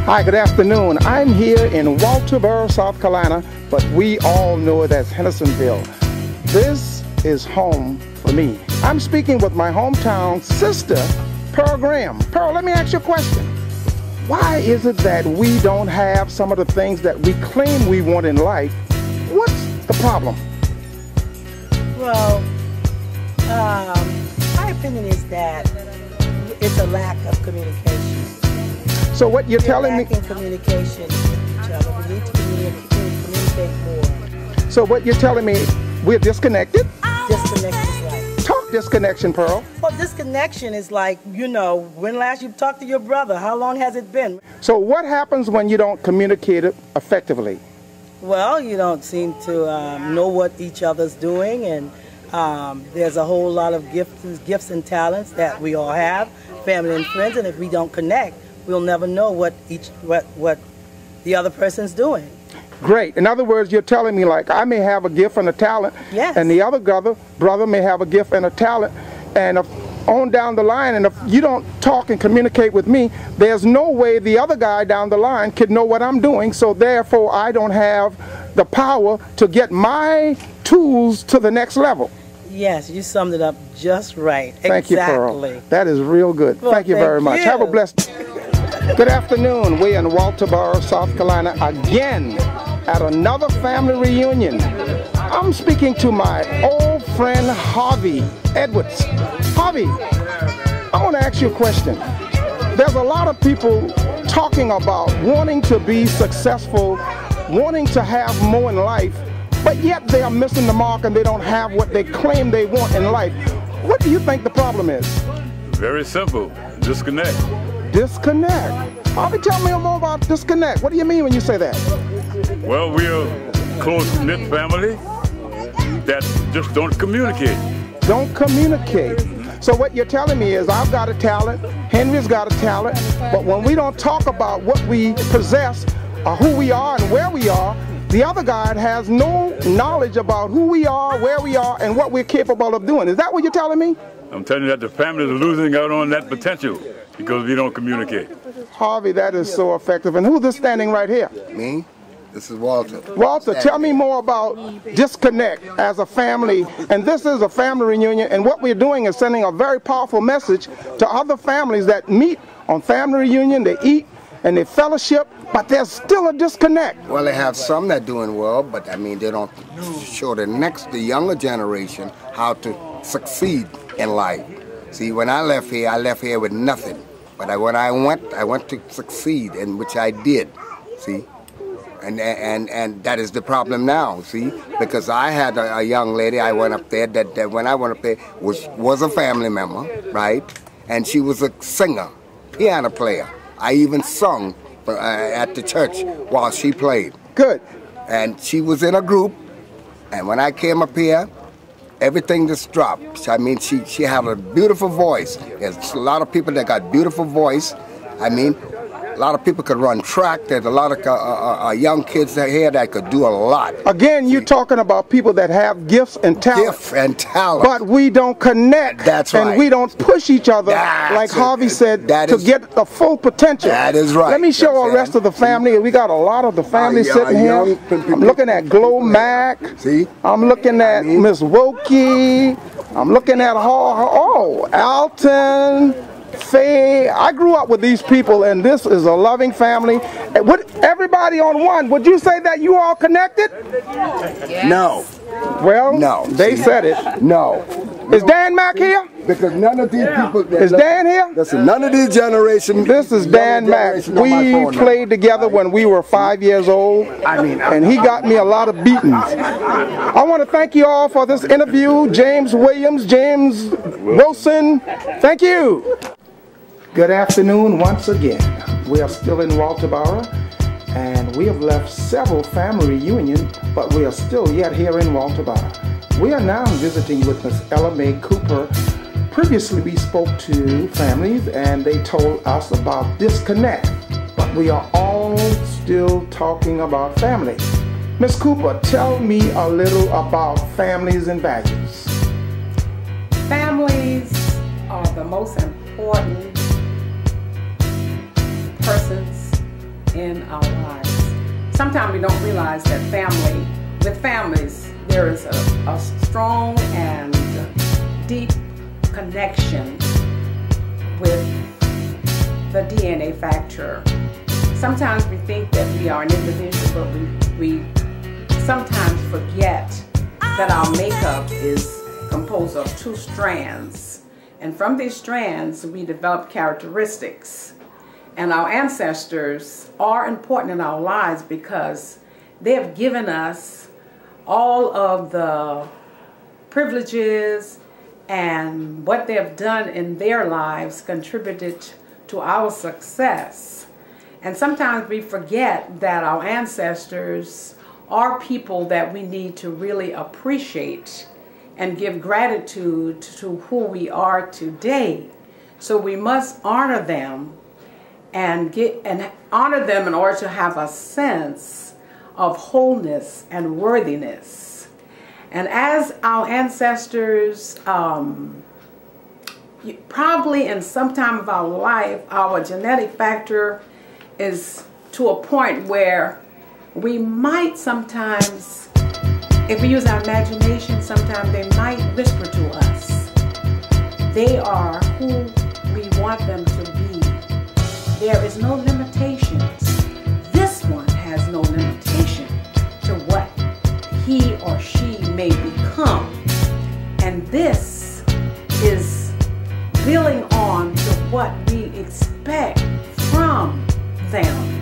Hi, good afternoon. I'm here in Walterboro, South Carolina, but we all know it as Hendersonville. This is home for me. I'm speaking with my hometown sister, Pearl Graham. Pearl, let me ask you a question. Why is it that we don't have some of the things that we claim we want in life? What's the problem? Well, my opinion is that it's a lack of communication. So what you're telling me... We're lacking communication with each other. We need to communicate more. So what you're telling me, we're disconnected? Disconnection is like... Talk disconnection, Pearl. Well, disconnection is like, you know, when last you talked to your brother? How long has it been? So what happens when you don't communicate it effectively? Well, you don't seem to know what each other's doing, and there's a whole lot of gifts and talents that we all have, family and friends, and if we don't connect, we'll never know what the other person's doing. Great. In other words, you're telling me like I may have a gift and a talent, yes, and the other brother may have a gift and a talent, and if on down the line, and if you don't talk and communicate with me, there's no way the other guy down the line could know what I'm doing, so therefore I don't have the power to get my tools to the next level. Yes, you summed it up just right. Thank you, Pearl. That is real good. Well, thank you very much. Have a blessed... Good afternoon. We're in Walterboro, South Carolina again at another family reunion. I'm speaking to my old friend Harvey Edwards. Harvey, I want to ask you a question. There's a lot of people talking about wanting to be successful, wanting to have more in life, but yet they are missing the mark and they don't have what they claim they want in life. What do you think the problem is? Very simple. Disconnect. Disconnect. Harvey, tell me more about disconnect. What do you mean when you say that? Well, we're a close-knit family that just don't communicate. Don't communicate. So what you're telling me is I've got a talent, Henry's got a talent, but when we don't talk about what we possess or who we are and where we are, the other guy has no knowledge about who we are, where we are, and what we're capable of doing. Is that what you're telling me? I'm telling you that the family is losing out on that potential because we don't communicate. Harvey, that is so effective. And who's this standing right here? Me? This is Walter. Walter, tell me more about disconnect as a family. And this is a family reunion, and what we're doing is sending a very powerful message to other families that meet on family reunion, they eat and they fellowship, but there's still a disconnect. Well, they have some that doing well, but I mean, they don't show the younger generation how to succeed in life. See, when I left here with nothing. But when I went to succeed, and which I did, see? And that is the problem now, see? Because I had a young lady, I went up there, that when I went up there, was a family member, right? And she was a singer, piano player. I even sung at the church while she played. Good. And she was in a group, and when I came up here, everything just dropped. I mean, she had a beautiful voice. There's a lot of people that got beautiful voice. I mean, a lot of people could run track. There's a lot of young kids here that could do a lot. Again, you're talking about people that have gifts and talent. Gifts and talent. But we don't connect. That's right. And we don't push each other, like Harvey said, to get the full potential. That is right. Let me show the rest of the family. We got a lot of the family sitting here. I'm looking at Glow Mac. See? I'm looking at Miss Wokey. I'm looking at Alton. Faye. I grew up with these people, and this is a loving family. With everybody on one, would you say that you all connected? Yes. No. Well, no. They said it. No. Is Dan Mack here? Because none of these people... Is Dan here? Listen, none of these generations... This is Dan Mack. We played together when we were 5 years old, and he got me a lot of beatings. I want to thank you all for this interview. James Williams, James Wilson, thank you. Good afternoon once again. We are still in Walterboro, and we have left several family reunions, but we are still yet here in Walterboro. We are now visiting with Miss Ella Mae Cooper. Previously we spoke to families and they told us about disconnect, but we are all still talking about family. Miss Cooper, tell me a little about families and values. Families are the most important persons in our lives. Sometimes we don't realize that with families, there is a strong and deep connection with the DNA factor. Sometimes we think that we are an individual, but we sometimes forget that our makeup is composed of 2 strands. And from these strands, we develop characteristics. And our ancestors are important in our lives because they have given us all of the privileges, and what they have done in their lives contributed to our success. And sometimes we forget that our ancestors are people that we need to really appreciate and give gratitude to who we are today. So we must honor them and honor them in order to have a sense of wholeness and worthiness. And as our ancestors, probably in some time of our life, our genetic factor is to a point where we might sometimes, if we use our imagination, sometimes they might whisper to us. They are who we want them to be. There is no limitations. This one has no limitation to what he or she may become. And this is building on to what we expect from them.